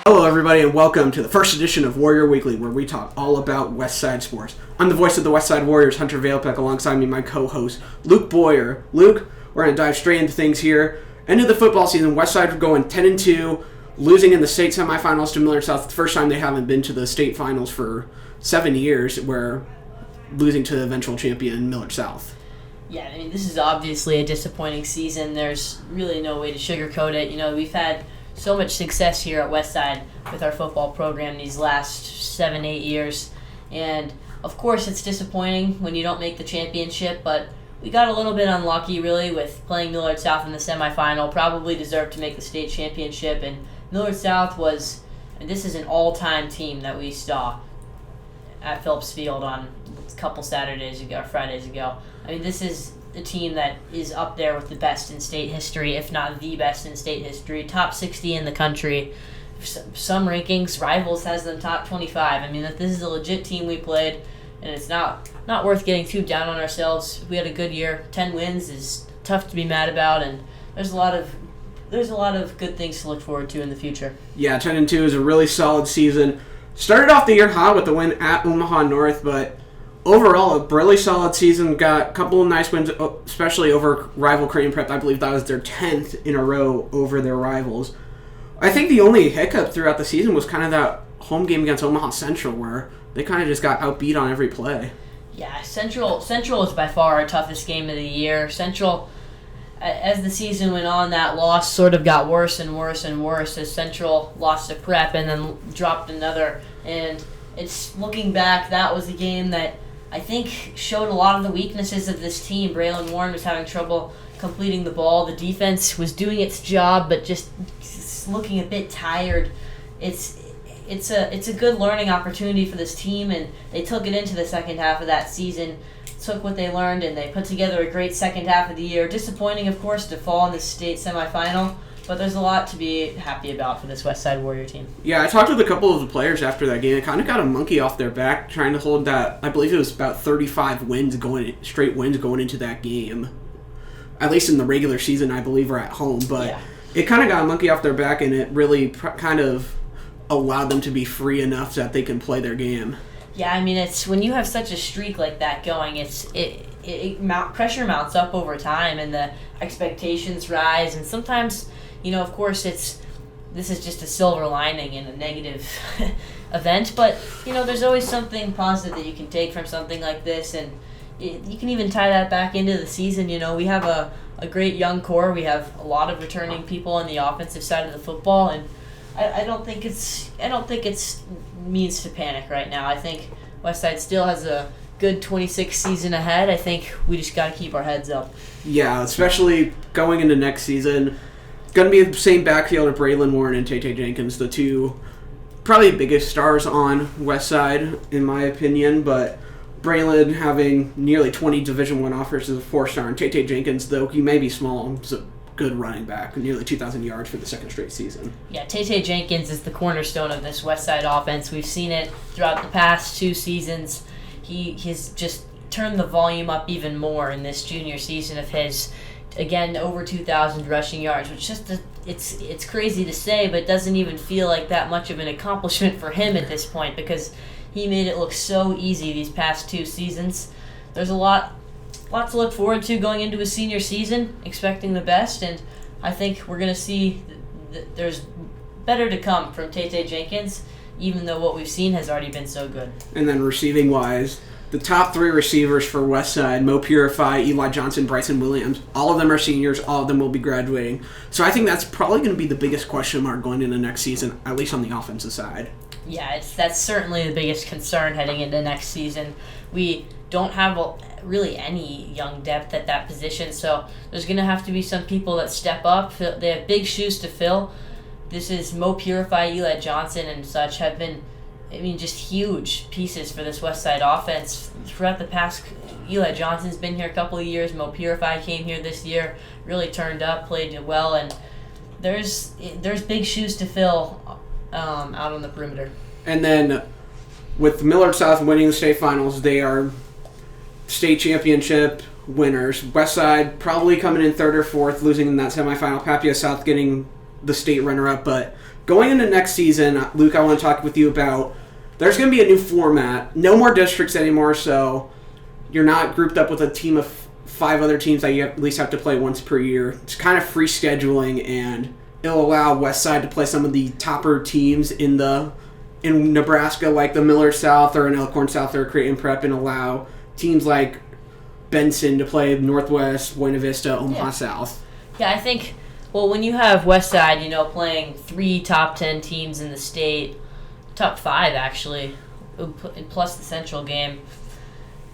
Hello, everybody, and welcome to the first edition of Warrior Weekly, where we talk all about West Side sports. I'm the voice of the West Side Warriors, Hunter Veylupek, alongside me, my co-host, Luke Boyer. Luke, we're going to dive straight into things here. End of the football season, West Side are going 10-2, losing in the state semifinals to Millard South. It's the first time they haven't been to the state finals for 7 years, where losing to the eventual champion, Millard South. Yeah, I mean, this is obviously a disappointing season. There's really no way to sugarcoat it. You know, we've had so much success here at Westside with our football program these last 7-8 years. And, of course, it's disappointing when you don't make the championship, but we got a little bit unlucky, really, with playing Millard South in the semifinal. Probably deserved to make the state championship. And Millard South was, and this is an all-time team that we saw at Phillips Field on a couple Fridays ago. I mean, this is a team that is up there with the best in state history, if not the best in state history. Top 60 in the country. Some rankings, Rivals has them top 25. I mean, this is a legit team we played, and it's not worth getting too down on ourselves. We had a good year. 10 wins is tough to be mad about, and there's a lot of good things to look forward to in the future. Yeah, 10-2 is a really solid season. Started off the year hot with the win at Omaha North, but overall, a really solid season. Got a couple of nice wins, especially over rival Creighton Prep. I believe that was their 10th in a row over their rivals. I think the only hiccup throughout the season was kind of that home game against Omaha Central, where they kind of just got outbeat on every play. Yeah, Central is by far our toughest game of the year. Central, as the season went on, that loss sort of got worse and worse and worse as Central lost to Prep and then dropped another. And it's looking back, that was a game that I think showed a lot of the weaknesses of this team. Braylon Warren was having trouble completing the ball. The defense was doing its job, but just looking a bit tired. It's a good learning opportunity for this team, and they took it into the second half of that season, took what they learned, and they put together a great second half of the year. Disappointing, of course, to fall in the state semifinal, but there's a lot to be happy about for this Westside Warrior team. Yeah, I talked with a couple of the players after that game. It kind of got a monkey off their back trying to hold that. I believe it was about 35 straight wins going into that game. At least in the regular season, I believe, or at home. But yeah, it kind of got a monkey off their back, and it really kind of allowed them to be free enough that they can play their game. Yeah, I mean, it's when you have such a streak like that going, pressure mounts up over time, and the expectations rise, and sometimes, you know, of course, this is just a silver lining in a negative event, but, you know, there's always something positive that you can take from something like this, and you can even tie that back into the season. You know, we have a great young core. We have a lot of returning people on the offensive side of the football, and I don't think it's means to panic right now. I think Westside still has a good 26 season ahead. I think we just got to keep our heads up. Yeah, especially going into next season. Going to be the same backfield of Braylon Warren and Tay Jenkins, the two probably biggest stars on Westside, in my opinion, but Braylon having nearly 20 Division I offers as a 4-star, and Tay Jenkins, though he may be small, is a good running back, nearly 2,000 yards for the second straight season. Yeah, Tay Jenkins is the cornerstone of this Westside offense. We've seen it throughout the past 2 seasons. He's just turned the volume up even more in this junior season of his. Again, over 2,000 rushing yards, which it's crazy to say, but it doesn't even feel like that much of an accomplishment for him at this point, because he made it look so easy these past 2 seasons. There's a lot to look forward to going into his senior season, expecting the best, and I think we're going to see there's better to come from Tay Jenkins, even though what we've seen has already been so good. And then receiving-wise, the top 3 receivers for Westside, Mo Purify, Eli Johnson, Bryson Williams, all of them are seniors, all of them will be graduating. So I think that's probably going to be the biggest question mark going into next season, at least on the offensive side. Yeah, that's certainly the biggest concern heading into next season. We don't have really any young depth at that position, so there's going to have to be some people that step up. They have big shoes to fill. This is Mo Purify, Eli Johnson, and such have been, I mean, just huge pieces for this Westside offense. Throughout the past, Eli Johnson's been here a couple of years. Mo Purify came here this year, really turned up, played well, and there's big shoes to fill out on the perimeter. And then with Millard South winning the state finals, they are state championship winners. Westside probably coming in 3rd or 4th, losing in that semifinal. Papia South getting the state runner-up, but going into next season, Luke, I want to talk with you about. There's going to be a new format. No more districts anymore, so you're not grouped up with a team of 5 other teams that you at least have to play once per year. It's kind of free scheduling, and it'll allow Westside to play some of the topper teams in Nebraska, like the Miller South or an Elkhorn South or Creighton Prep, and allow teams like Benson to play Northwest, Buena Vista, Omaha South. Yeah, I think, well, when you have Westside, playing 3 top 10 teams in the state, top 5 actually, plus the Central game,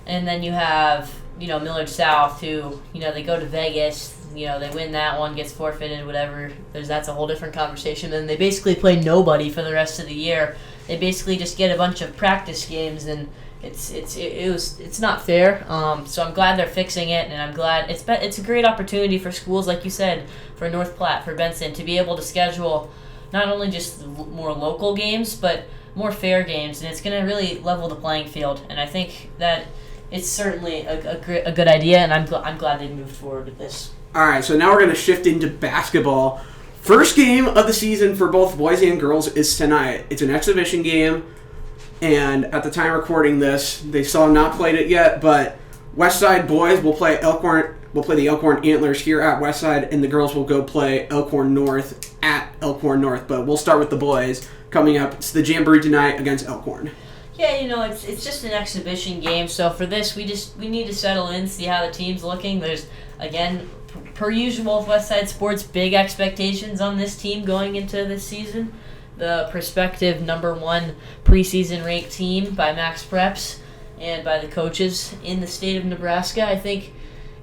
and then you have, Millard South, who, they go to Vegas, they win that one, gets forfeited, whatever. That's a whole different conversation. And they basically play nobody for the rest of the year. They basically just get a bunch of practice games, and it's not fair. So I'm glad they're fixing it, and I'm glad it's a great opportunity for schools, like you said, for North Platte, for Benson, to be able to schedule not only just more local games, but more fair games, and it's going to really level the playing field. And I think that it's certainly a good idea, and I'm glad they moved forward with this. All right, so now we're going to shift into basketball. First game of the season for both boys and girls is tonight. It's an exhibition game, and at the time of recording this, they still have not played it yet, but Westside boys will play the Elkhorn Antlers here at Westside, and the girls will go play Elkhorn North at Elkhorn North. But we'll start with the boys. Coming up, it's the Jamboree tonight against Elkhorn. Yeah, it's just an exhibition game, so for this, we need to settle in, see how the team's looking. There's, again, per usual with Westside Sports, big expectations on this team going into this season. The prospective number 1 preseason ranked team by Max Preps and by the coaches in the state of Nebraska. I think,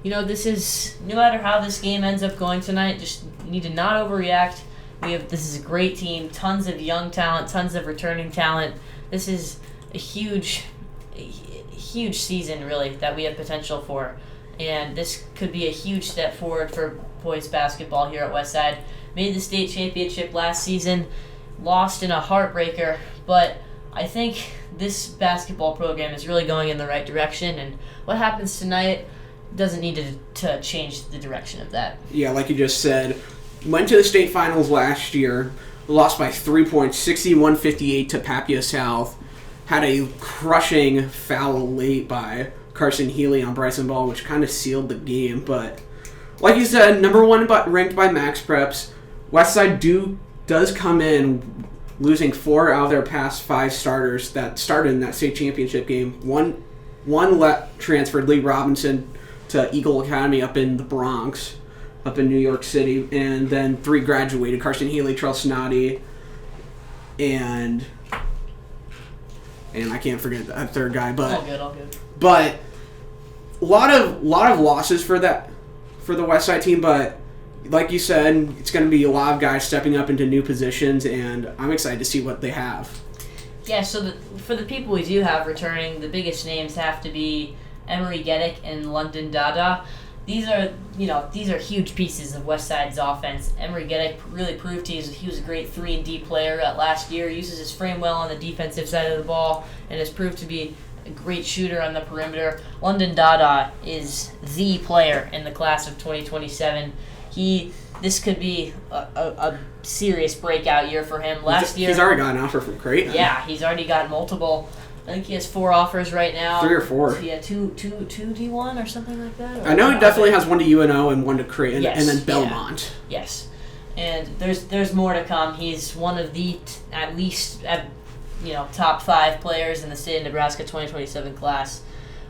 this is, no matter how this game ends up going tonight, just need to not overreact. This is a great team, tons of young talent, tons of returning talent. This is a huge season, really, that we have potential for. And this could be a huge step forward for boys basketball here at Westside. Made the state championship last season, lost in a heartbreaker, but I think this basketball program is really going in the right direction, and what happens tonight doesn't need to change the direction of that. Yeah, like you just said, went to the state finals last year, lost by 3 points, 61-58 to Papia South. Had a crushing foul late by Carson Healy on Bryson Ball, which kind of sealed the game. But like you said, number 1 ranked by Max Preps. Westside does come in losing 4 out of their past 5 starters that started in that state championship game. One transferred, Lee Robinson, to Eagle Academy up in the Bronx, up in New York City, and then 3 graduated: Carson Healy, Trell Snoddy, and I can't forget that third guy. But all good. But a lot of losses for the Westside team. But like you said, it's going to be a lot of guys stepping up into new positions, and I'm excited to see what they have. Yeah. So for the people we do have returning, the biggest names have to be Emery Geddick and London Dada. These are huge pieces of Westside's offense. Emery Geddick really proved he was a great 3-and-D player last year. Uses his frame well on the defensive side of the ball, and has proved to be a great shooter on the perimeter. London Dada is the player in the class of 2027. This could be a serious breakout year for him. Last year, he's already got an offer from Creighton. Yeah, he's already got multiple. I think he has 4 offers right now. 3 or 4. Yeah, two D1 or something like that. I know he definitely has 1 to UNO and 1 to Creighton, yes, and then Belmont. Yeah. Yes, and there's more to come. He's one of the at least top 5 players in the state of Nebraska 2027 class.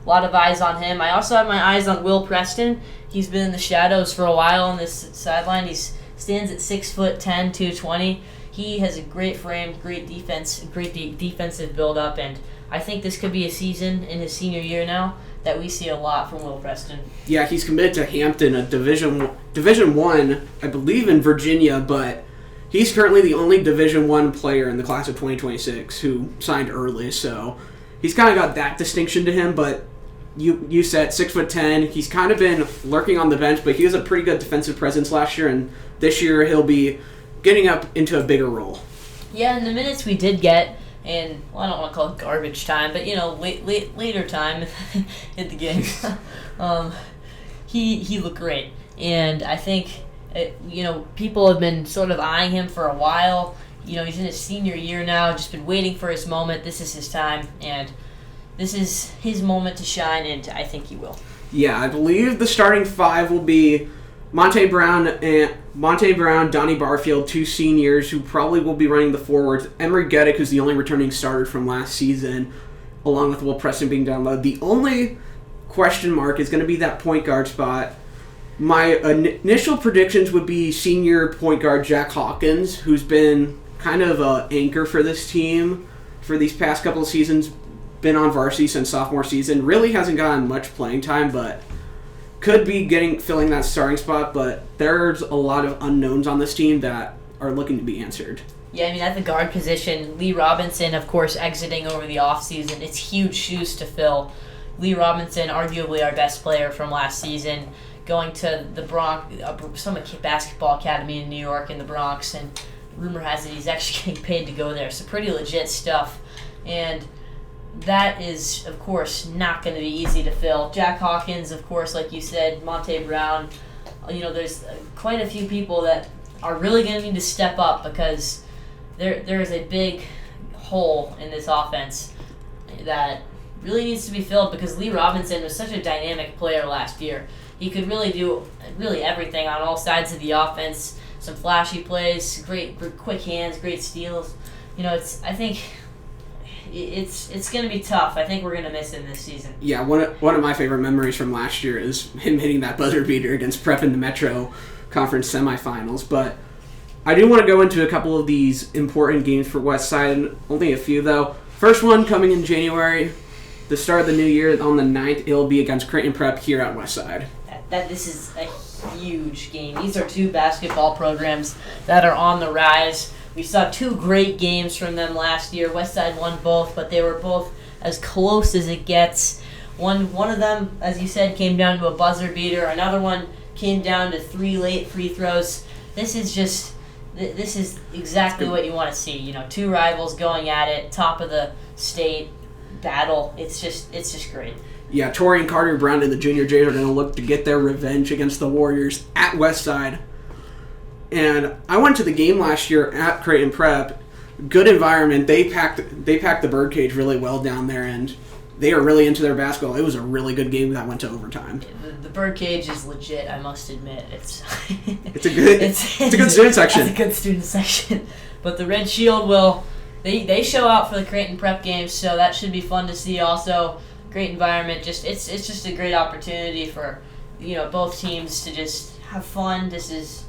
A lot of eyes on him. I also have my eyes on Will Preston. He's been in the shadows for a while on this sideline. He stands at 6'10", 220. He has a great frame, great defense, great defensive build-up, and I think this could be a season in his senior year now that we see a lot from Will Preston. Yeah, he's committed to Hampton, a Division I, I believe in Virginia, but he's currently the only Division I player in the class of 2026 who signed early, so he's kind of got that distinction to him, but you said 6'10". He's kind of been lurking on the bench, but he was a pretty good defensive presence last year, and this year he'll be getting up into a bigger role. Yeah, in the minutes we did get, and I don't want to call it garbage time, but later time in the game, he looked great, and I think people have been sort of eyeing him for a while. He's in his senior year now, just been waiting for his moment. This is his time, and this is his moment to shine, and I think he will. Yeah, I believe the starting five will be Monte Brown, Donnie Barfield, 2 seniors who probably will be running the forwards. Emery Geddick, who's the only returning starter from last season, along with Will Preston being down low. The only question mark is going to be that point guard spot. My initial predictions would be senior point guard Jack Hawkins, who's been kind of an anchor for this team for these past couple of seasons. Been on varsity since sophomore season. Really hasn't gotten much playing time, but could be filling that starting spot. But there's a lot of unknowns on this team that are looking to be answered. Yeah, at the guard position, Lee Robinson, of course, exiting over the offseason. It's huge shoes to fill. Lee Robinson, arguably our best player from last season, going to the Bronx, some basketball academy in New York in the Bronx, and rumor has it he's actually getting paid to go there. So pretty legit stuff. And that is, of course, not going to be easy to fill. Jack Hawkins, of course, like you said, Monte Brown. There's quite a few people that are really going to need to step up because there is a big hole in this offense that really needs to be filled because Lee Robinson was such a dynamic player last year. He could really do everything on all sides of the offense. Some flashy plays, great quick hands, great steals. I think it's going to be tough. I think we're going to miss him this season. Yeah, one of my favorite memories from last year is him hitting that buzzer beater against Prep in the Metro Conference semifinals. But I do want to go into a couple of these important games for Westside, only a few though. First one coming in January, the start of the new year on the 9th, it'll be against Creighton Prep here at Westside. This is a huge game. These are 2 basketball programs that are on the rise. We saw 2 great games from them last year. Westside won both, but they were both as close as it gets. One of them, as you said, came down to a buzzer beater. Another one came down to 3 late free throws. This is exactly what you want to see. 2 rivals going at it, top of the state battle. It's just great. Yeah, Tori and Carter Brown and the Junior Jays are going to look to get their revenge against the Warriors at Westside. And I went to the game last year at Creighton Prep. Good environment. They packed the birdcage really well down there, and they are really into their basketball. It was a really good game that went to overtime. The birdcage is legit, I must admit. It's a good student section. It's a good student section. But the Red Shield they show out for the Creighton Prep games, so that should be fun to see. Also, great environment. It's just a great opportunity for both teams to just have fun. This is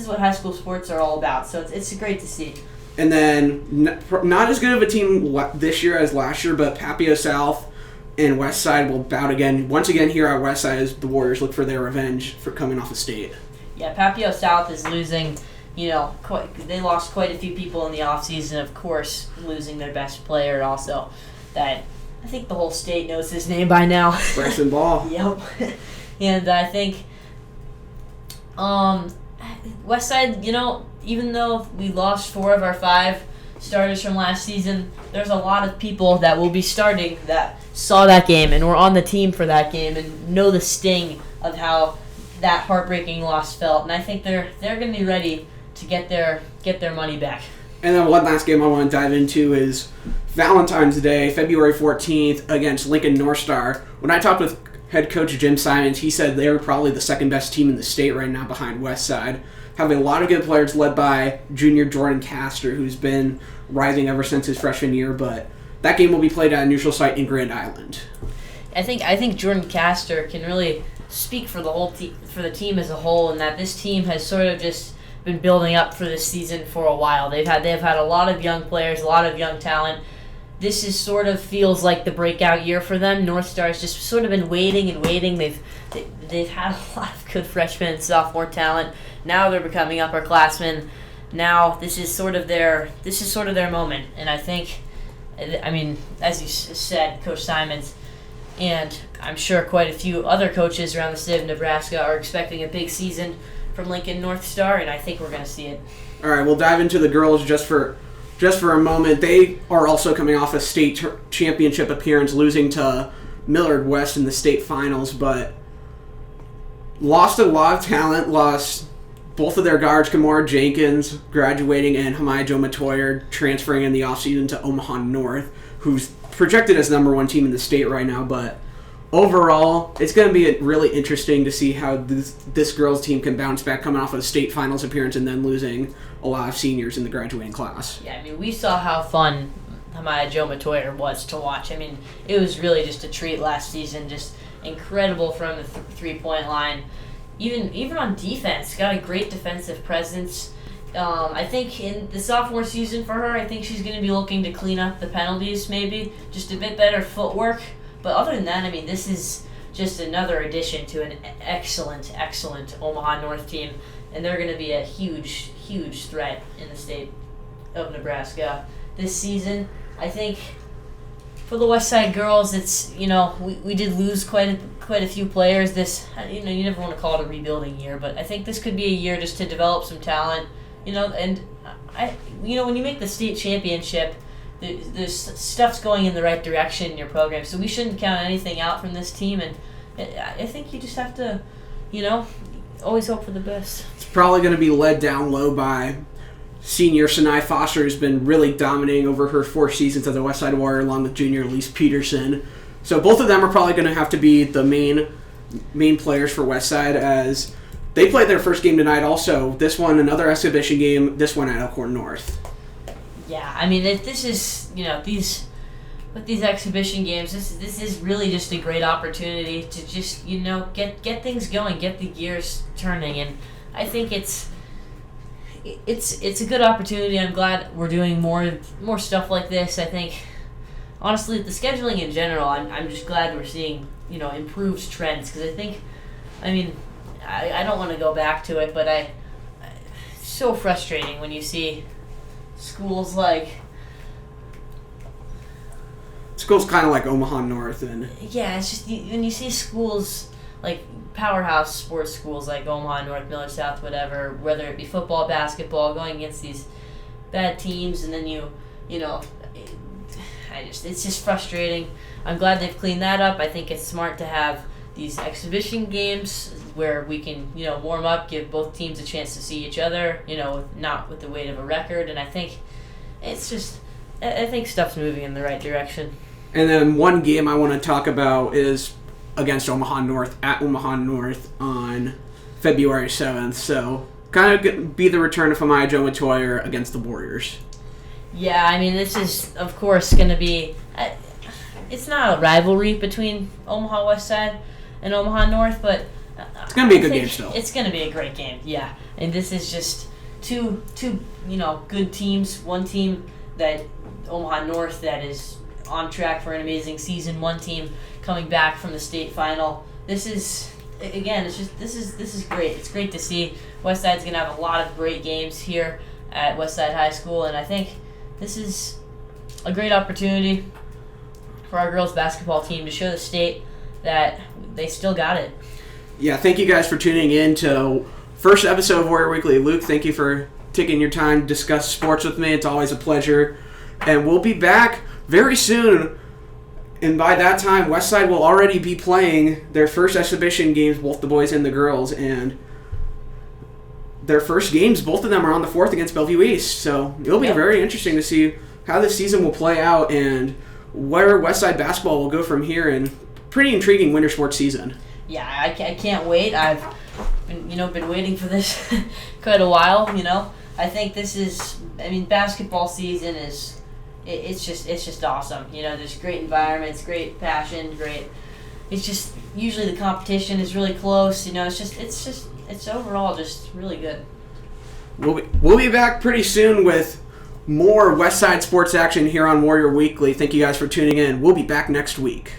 what high school sports are all about, so it's great to see. And then, not as good of a team this year as last year, but Papio South and Westside will bout once again here at Westside as the Warriors look for their revenge for coming off of state. Yeah, Papio South is losing, they lost quite a few people in the offseason, of course, losing their best player also. That I think the whole state knows his name by now. Braxton Ball. Yep. And I think Westside, even though we lost 4 of our 5 starters from last season, there's a lot of people that will be starting that saw that game and were on the team for that game and know the sting of how that heartbreaking loss felt. And I think they're going to be ready to get their money back. And then one last game I want to dive into is Valentine's Day, February 14th, against Lincoln North Star. When I talked with head coach Jim Simons, he said they were probably the second best team in the state right now behind Westside. Having a lot of good players led by junior Jordan Castor, who's been rising ever since his freshman year. But that game will be played at a neutral site in Grand Island. I think Jordan Castor can really speak for the whole for the team as a whole, and that this team has sort of just been building up for this season for a while. They've had a lot of young players, a lot of young talent. This is sort of feels like the breakout year for them. North Star's just sort of been waiting and waiting. They've had a lot of good freshman and sophomore talent. Now they're becoming upperclassmen. Now this is sort of their moment. And I think, as you said, Coach Simons, and I'm sure quite a few other coaches around the state of Nebraska are expecting a big season from Lincoln North Star, and I think we're going to see it. All right, we'll dive into the girls just for a moment. They are also coming off a state championship appearance, losing to Millard West in the state finals, but lost a lot of talent, lost both of their guards, Kamara Jenkins graduating and Hamaya Jo Matoyer transferring in the offseason to Omaha North, who's projected as number one team in the state right now. But overall, it's going to be really interesting to see how this girls' team can bounce back coming off of a state finals appearance and then losing a lot of seniors in the graduating class. Yeah, I mean, we saw how fun Hamaya Jo Matoyer was to watch. I mean, it was really just a treat last season, just incredible from the three-point line. Even on defense, got a great defensive presence. I think in the sophomore season for her, I think she's going to be looking to clean up the penalties maybe, just a bit better footwork. But other than that, I mean, this is just another addition to an excellent Omaha North team, and they're going to be a huge threat in the state of Nebraska this season. I think for the West Side girls, it's, we did lose quite a few players. This, you never want to call it a rebuilding year, but I think this could be a year just to develop some talent, and when you make the state championship, there's stuff's going in the right direction in your program, so we shouldn't count anything out from this team, and I think you just have to, always hope for the best. It's probably going to be led down low by senior Sinai Foster, who's been really dominating over her 4 seasons as a West Side Warrior, along with junior Elise Peterson. So both of them are probably going to have to be the main players for West Side, as they played their first game tonight also. This one, another exhibition game, this one at Elkhorn North. Yeah, I mean, this is, with these exhibition games, this is really just a great opportunity to just, get things going, get the gears turning, and I think it's a good opportunity. I'm glad we're doing more stuff like this. I think, honestly, the scheduling in general, I'm just glad we're seeing, improved trends, because I think, I don't want to go back to it, but it's so frustrating when you see schools kind of like Omaha North, and yeah, it's just when you see schools like powerhouse sports schools like Omaha North, Miller South, whatever, whether it be football, basketball, going against these bad teams, and then it's just frustrating. I'm glad they've cleaned that up. I think it's smart to have these exhibition games where we can, warm up, give both teams a chance to see each other, not with the weight of a record. And I think I think stuff's moving in the right direction. And then one game I want to talk about is against Omaha North, at Omaha North on February 7th. So kind of be the return of Hamaya Jo Matoyer against the Warriors. Yeah, I mean, this is, of course, going to be... it's not a rivalry between Omaha West Side and Omaha North, but... it's going to be a good game still. It's going to be a great game, yeah. And this is just two good teams. One team that Omaha North that is on track for an amazing season. One team coming back from the state final. This is, again, this is great. It's great to see. West Side's going to have a lot of great games here at West Side High School, and I think this is a great opportunity for our girls basketball team to show the state that they still got it. Yeah, thank you guys for tuning in to first episode of Warrior Weekly. Luke, thank you for taking your time to discuss sports with me. It's always a pleasure. And we'll be back very soon. And by that time, Westside will already be playing their first exhibition games, both the boys and the girls. And their first games, both of them are on the 4th against Bellevue East. So it'll be very interesting to see how this season will play out and where Westside basketball will go from here. And pretty intriguing winter sports season. Yeah, I can't wait. I've been waiting for this quite a while. I think this is. Basketball season is. It's just awesome. There's great environments, great passion, great. It's just usually the competition is really close. It's overall just really good. We'll be back pretty soon with more Westside sports action here on Warrior Weekly. Thank you guys for tuning in. We'll be back next week.